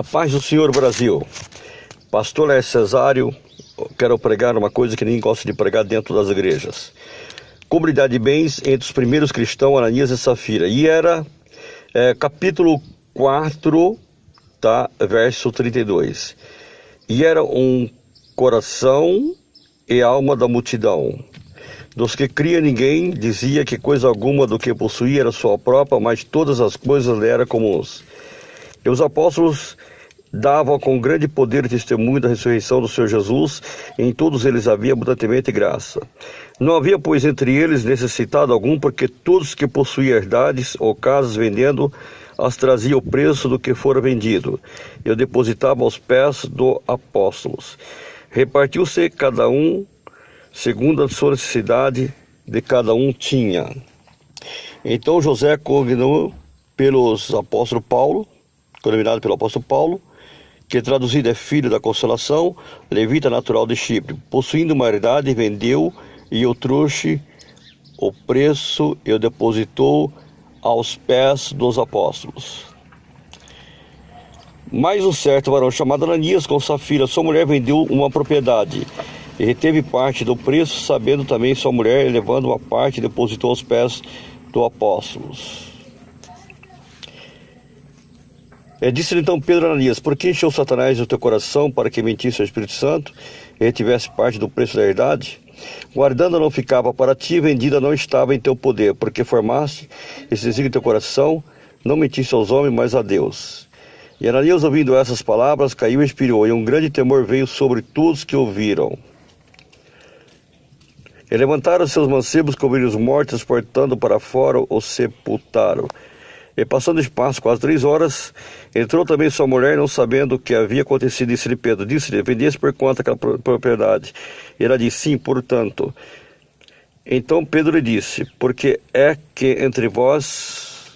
A paz do Senhor Brasil. Pastor Léo Cesário, quero pregar uma coisa que ninguém gosta de pregar dentro das igrejas. Comunidade de bens entre os primeiros cristãos, Ananias e Safira. E era capítulo 4, tá, verso 32. E era um coração e alma da multidão. Dos que cria ninguém dizia que coisa alguma do que possuía era sua própria, mas todas as coisas lhe eram comuns. E os apóstolos davam com grande poder testemunho da ressurreição do Senhor Jesus, e em todos eles havia abundantemente graça. Não havia, pois, entre eles necessitado algum, porque todos que possuíam herdades ou casas vendendo, as trazia o preço do que fora vendido, e o depositava aos pés dos apóstolos. Repartiu-se cada um segundo a sua necessidade de cada um tinha. Então José, cognominado pelo apóstolo Paulo, que traduzido é filho da consolação, levita natural de Chipre, possuindo uma herdade, vendeu e o trouxe o preço e o depositou aos pés dos apóstolos. Mais um certo varão chamado Ananias com Safira, sua mulher, vendeu uma propriedade e reteve parte do preço, sabendo também sua mulher, elevando uma parte, depositou aos pés dos apóstolos. Disse-lhe então Pedro a Ananias: por que encheu Satanás o teu coração para que mentisse ao Espírito Santo e retivesse parte do preço da herdade? Guardando não ficava para ti, vendida não estava em teu poder, porque formaste esse desígnio em teu coração, não mentiste aos homens, mas a Deus. E Ananias, ouvindo essas palavras, caiu e expirou, e um grande temor veio sobre todos que ouviram. E levantaram seus mancebos, cobriram os mortos, transportando para fora, os sepultaram. E passando o espaço quase 3 horas, entrou também sua mulher, não sabendo o que havia acontecido. Disse-lhe Pedro: disse-lhe, vendeste por quanto aquela propriedade? E ela disse: sim, portanto. Então Pedro lhe disse: porque entre vós,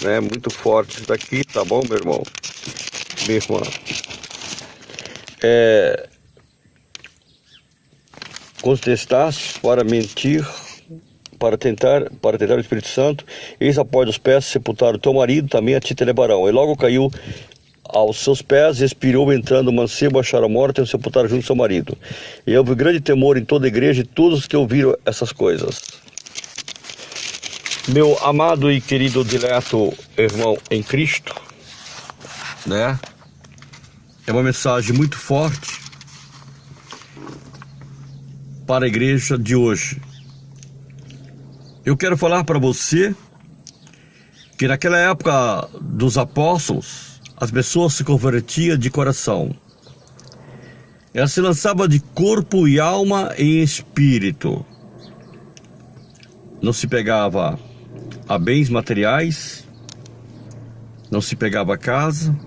né, muito forte isso daqui, tá bom, meu irmão? Minha irmã. Contestaste para mentir, para tentar o Espírito Santo, eis a porta dos pés, sepultaram o teu marido, também a ti te levarão. E logo caiu aos seus pés, expirou, entrando o mancebo, acharam morto e o sepultaram junto ao seu marido. E houve grande temor em toda a igreja e todos que ouviram essas coisas. Meu amado e querido dileto irmão em Cristo, né? É uma mensagem muito forte para a igreja de hoje. Eu quero falar para você que naquela época dos apóstolos, as pessoas se convertiam de coração. Elas se lançavam de corpo e alma e espírito. Não se pegava a bens materiais, não se pegava a casa,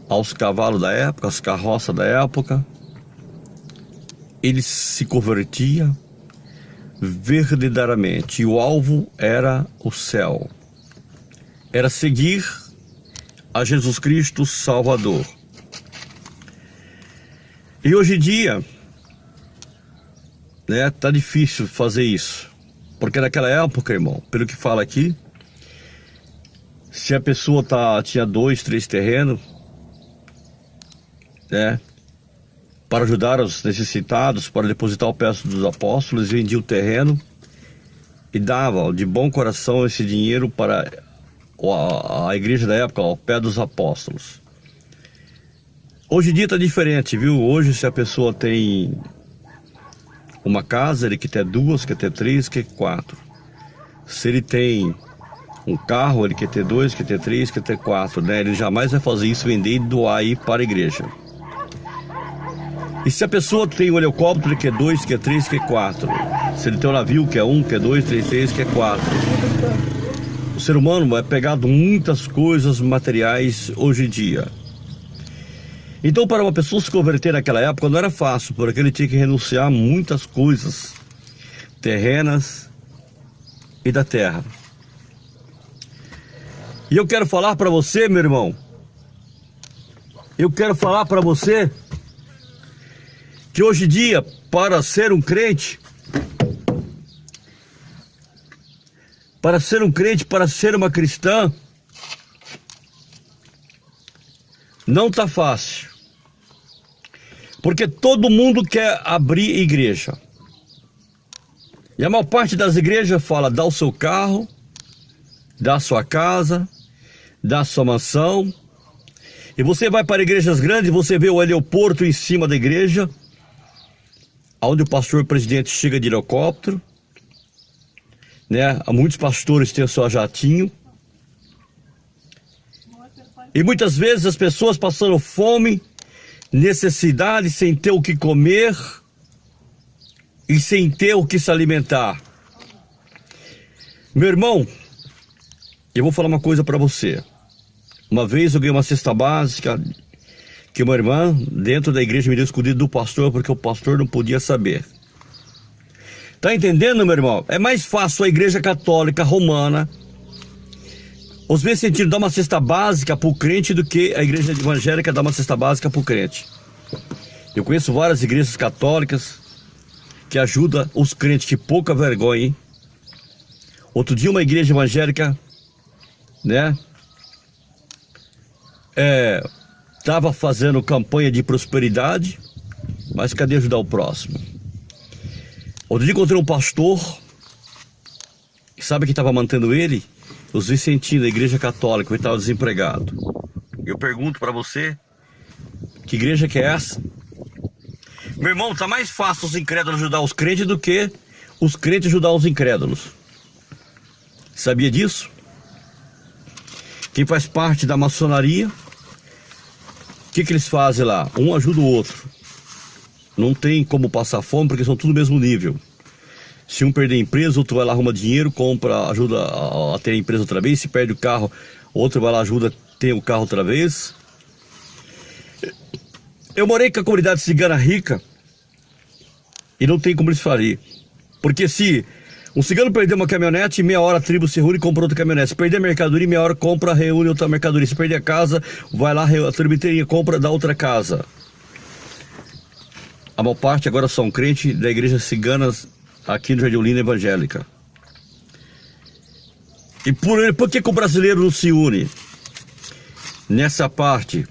aos cavalos da época, às carroças da época. Eles se convertiam verdadeiramente, e o alvo era o céu, era seguir a Jesus Cristo Salvador. E hoje em dia, né, tá difícil fazer isso, porque naquela época, irmão, pelo que fala aqui, se a pessoa tinha 2, 3 terrenos, né, para ajudar os necessitados, para depositar o pé dos apóstolos, vendia o terreno e dava de bom coração esse dinheiro para a igreja da época, ao pé dos apóstolos. Hoje em dia está diferente, viu? Hoje, se a pessoa tem uma casa, ele quer ter 2, quer ter 3, quer ter 4. Se ele tem um carro, ele quer ter 2, quer ter 3, quer ter 4, né? Ele jamais vai fazer isso, vender e doar aí para a igreja. E se a pessoa tem um helicóptero, que é 2, que é 3, que é 4. Se ele tem um navio, que é 1, que é 2, 3, que é 4. O ser humano é pegado muitas coisas materiais hoje em dia. Então, para uma pessoa se converter naquela época não era fácil, porque ele tinha que renunciar a muitas coisas terrenas e da terra. E eu quero falar para você, meu irmão, que hoje em dia, para ser um crente, para ser uma cristã, Não está fácil. Porque todo mundo quer abrir igreja. E a maior parte das igrejas fala, dá o seu carro, dá a sua casa, dá a sua mansão. E você vai para igrejas grandes, você vê o aeroporto em cima da igreja, onde o pastor presidente chega de helicóptero, né? Muitos pastores têm o seu jatinho. E muitas vezes as pessoas passando fome, necessidade, sem ter o que comer e sem ter o que se alimentar. Meu irmão, eu vou falar uma coisa para você. Uma vez eu ganhei uma cesta básica que uma irmã dentro da igreja me deu escondido do pastor, porque o pastor não podia saber. Tá entendendo, meu irmão? É mais fácil a igreja católica romana, os vicentinos, dar uma cesta básica para o crente do que a igreja evangélica dar uma cesta básica para o crente. Eu conheço várias igrejas católicas que ajudam os crentes, que pouca vergonha, hein? Outro dia uma igreja evangélica, né, estava fazendo campanha de prosperidade, mas cadê ajudar o próximo? Outro dia encontrei um pastor, sabe quem estava mantendo ele? Os vicentinos da igreja católica, ele estava desempregado. Eu pergunto para você, que igreja que é essa? Meu irmão, tá mais fácil os incrédulos ajudar os crentes do que os crentes ajudar os incrédulos. Sabia disso? Quem faz parte da maçonaria, o que eles fazem lá? Um ajuda o outro. Não tem como passar fome, porque são tudo no mesmo nível. Se um perder a empresa, outro vai lá, arruma dinheiro, compra, ajuda a ter a empresa outra vez. Se perde o carro, outro vai lá, ajuda a ter o carro outra vez. Eu morei com a comunidade cigana rica e não tem como eles fazer. Porque se um cigano perder uma caminhonete, em meia hora a tribo se reúne e compra outra caminhonete. Se perder a mercadoria, em meia hora compra, reúne outra mercadoria. Se perder a casa, vai lá, a tribo inteirinha compra da outra casa. A maior parte agora são crentes da igreja ciganas aqui no Jardim Olinda evangélica. E por que o brasileiro não se une? Nessa parte,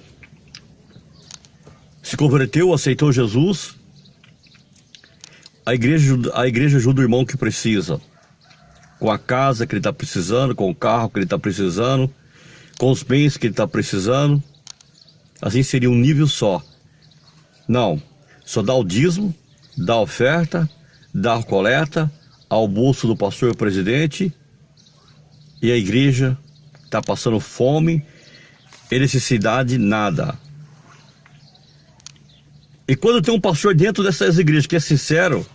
se converteu, aceitou Jesus, a igreja ajuda o irmão que precisa, com a casa que ele está precisando, com o carro que ele está precisando, com os bens que ele está precisando. Assim seria um nível só. Não, só dá o dízimo, dá a oferta, dá a coleta ao bolso do pastor presidente, e a igreja está passando fome e necessidade, nada. E quando tem um pastor dentro dessas igrejas que é sincero,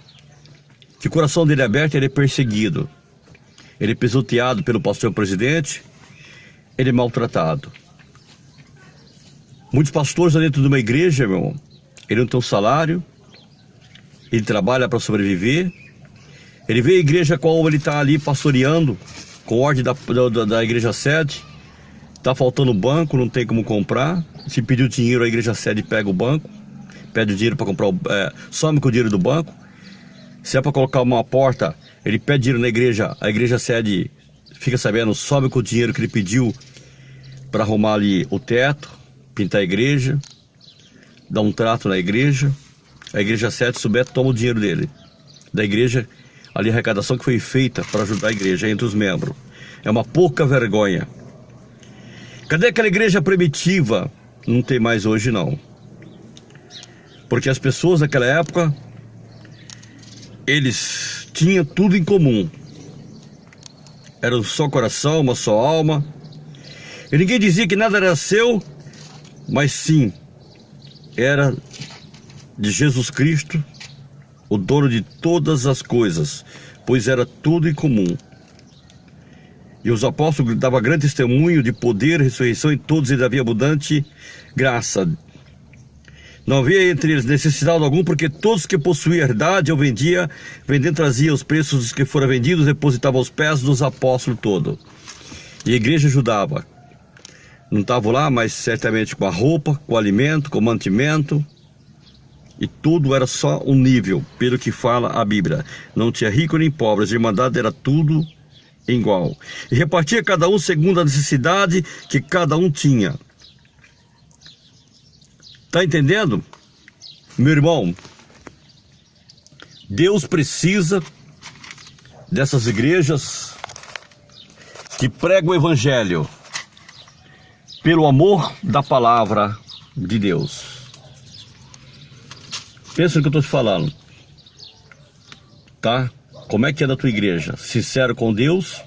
que o coração dele é aberto, ele é perseguido, ele é pisoteado pelo pastor presidente, ele é maltratado. Muitos pastores dentro de uma igreja, meu irmão, ele não tem um salário, ele trabalha para sobreviver, ele vê a igreja qual ele está ali pastoreando, com ordem da igreja sede, está faltando banco, não tem como comprar. Se pedir dinheiro, a igreja sede pega o banco, pede o dinheiro para comprar, some com o dinheiro do banco. Se é para colocar uma porta, ele pede dinheiro na igreja, a igreja sede fica sabendo, some com o dinheiro que ele pediu para arrumar ali o teto, pintar a igreja, dar um trato na igreja. A igreja sede souber, toma o dinheiro dele, da igreja, ali a arrecadação que foi feita para ajudar a igreja entre os membros. É uma pouca vergonha. Cadê aquela igreja primitiva? Não tem mais hoje não. Porque as pessoas naquela época, eles tinham tudo em comum. Era um só coração, uma só alma. E ninguém dizia que nada era seu, mas sim, era de Jesus Cristo, o dono de todas as coisas, pois era tudo em comum. E os apóstolos davam grande testemunho de poder, ressurreição em todos, e havia abundante graça. Não havia entre eles necessidade algum, porque todos que possuíam herdade ou vendendo trazia os preços dos que foram vendidos, depositavam aos pés dos apóstolos todos. E a igreja ajudava. Não estavam lá, mas certamente com a roupa, com o alimento, com o mantimento. E tudo era só um nível, pelo que fala a Bíblia. Não tinha rico nem pobre, a irmandade era tudo igual. E repartia cada um segundo a necessidade que cada um tinha. Tá entendendo? Meu irmão, Deus precisa dessas igrejas que pregam o evangelho pelo amor da palavra de Deus. Pensa no que eu estou te falando, tá? Como é que é da tua igreja? Sincero com Deus,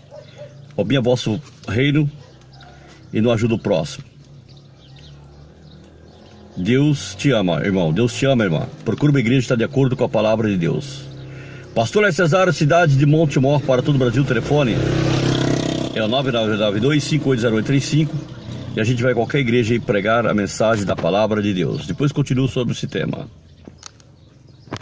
obtenha vosso reino e não ajuda o próximo. Deus te ama, irmão. Deus te ama, irmã. Procura uma igreja que está de acordo com a palavra de Deus. Pastor Léo Cesário, cidade de Montemor, para todo o Brasil. Telefone é o 9992-580835. E a gente vai a qualquer igreja e pregar a mensagem da palavra de Deus. Depois continuo sobre esse tema.